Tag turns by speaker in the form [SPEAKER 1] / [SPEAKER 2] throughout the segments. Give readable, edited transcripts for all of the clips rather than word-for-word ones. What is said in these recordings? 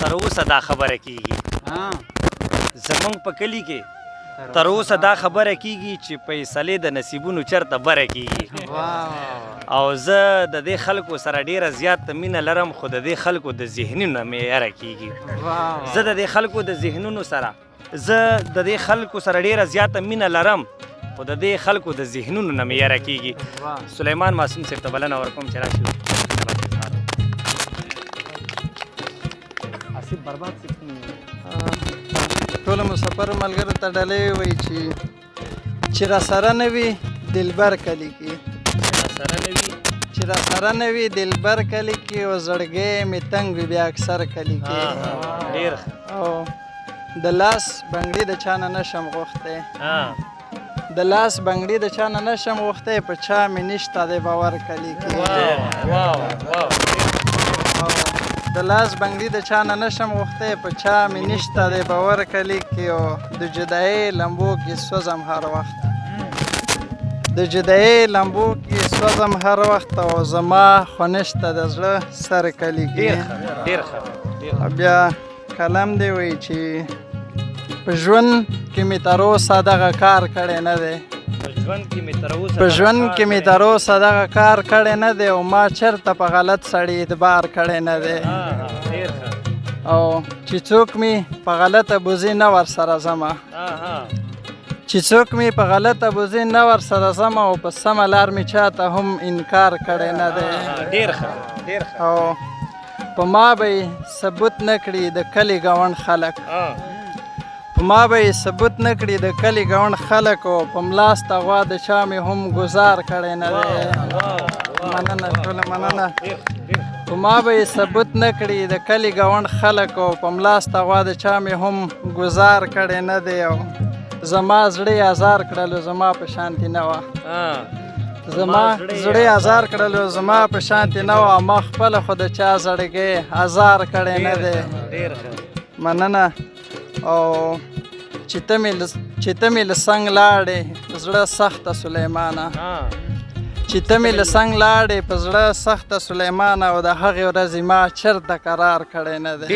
[SPEAKER 1] تر اوسه دا خبره کیږي زمونږ په کلي کې تر اوسه دا خبره کیږي چې فیصلې د نصیبونو چرته بره کیږي او زه د دې خلکو سره ډیره زیات مینه لرم خو د دې خلکو د ذهنونو نه مې یره کیږي زه د دې خلکو د ذهنونو سره ډیره زیاته مینه لرم خو د دې خلکو د ذهنونو نه مې یره کیږي سلیمان معصوم صاحب ته بلنه ورکوم چې راشي آصف برباد
[SPEAKER 2] ټولو مسافرو ملګرو ته ډالۍ وایي چې را سره نه وي دلبر کلي کې دلبر کلي کې او زړګی مې تنګ وي بیا اکثر کلي کې او د لاس بنګړي د چا نه نشم غوښتی د لاس بنګړي د چا نه نشم غوښتی په چا مې نشته د باور کلي کې د لاس بنګړي د چا نه نشم غوښتی په چا مې نشته د باور کلي کې او د جدایۍ لمبو کې سوځم هر وخت هر وخت او زما خو نشته د زړه سر کلي کې بیا کلم دی وایي چې په ژوند کې مې تر اوسه دغه کار کړی نه دی او ما چېرته په غلط سړي اعتبار کړی نه دی او چې څوک مې په غلطه بوزي نه ورسره ځمه او په سمه لار مې چاته هم انکار کړی نه دی او په ما به یې ثبوت نه کړي د کلي ګاونډ خلک او په ملاسته غوا د چا مې هم ګزار کړی نه دی مننه په ما به یې ثبوت نه کړي د کلي ګاونډ خلک او په ملاسته غوا د چا مې هم ګزار کړی نه دی او زما زړه یې ازار کړلو زما په شانتي نه وه ما خپله خو د چا زړګی ازار کړی نه دی مننه او چې ته مې له څنګ لاړې په زړه سخته سلیمانه او د هغې ورځې ما چېرته قرار کړی نه دی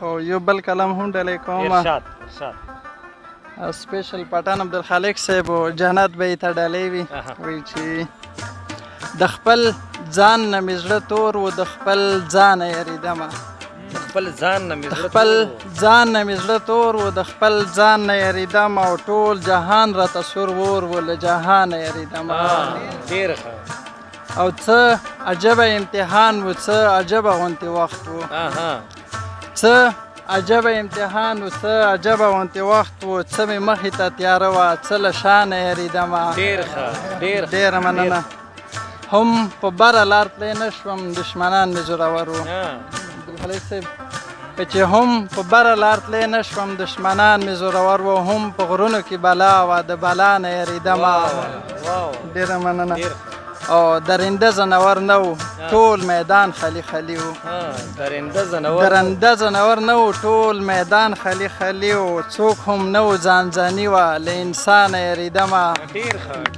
[SPEAKER 2] او یو بل کلم هم ډالۍ کوم سپیشل پټان عبدالخالق صاحب او جنت به یې ته ډالۍ وي وایي چې د خپل ځان نه مې زړه تور و د خپل ځانه یېرېدمه او ټول جهان راته سور ور و له جهانه یېرېدمه او څه عجبه امتحان و څه عجبه غوندې وخت و څه عجبه غوندې وخت و څه مې مخې ته تیاره وه څه له شانه یېرېدمه ډېره مننه هم په بره لار تللی نه شوم دشمنان مې زورور وو عبدالخالق صاحب چې هم په بره لار تللی نه شوم دشمنان مې زورور وو هم په غرونو کې بلا وه د بلا نه یېرېدمه ډېره مننه او درنده زنور نه و ټول میدان خالي و ټول میدان خالي و څوک هم نه و ځانځاني وه له انسانه یېرېدمه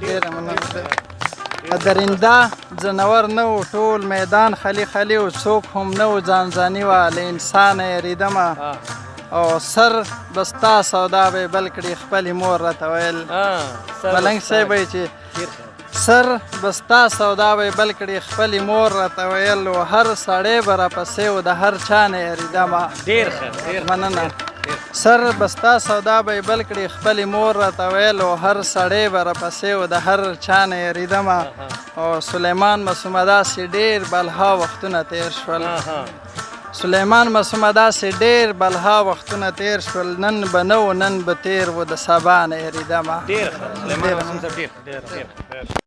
[SPEAKER 2] ډېره مننه درنده زنور نه و ټول میدان خالي و څوک هم نه و ځانځاني وه له انسانه یېرېدمه او سر به ستا سودا به یې بل کړي خپلې مور راته ویل ملنګ صاحب وایي چې سر به ستا سودا به یې بل کړي خپلې مور راته ویل و هر سړی به راپسې و د هر چا نه یېرېدمه مننه سر به ستا سودا به یې بل کړي خپلې مور راته ویل و هر سړی به راپسې و د هر چا نه یېرېدمه او سلیمان معصومه داسې ډېر بلها وختونه تېر شول نن به نه و نن به تېر و د سبا نه یېرېدمه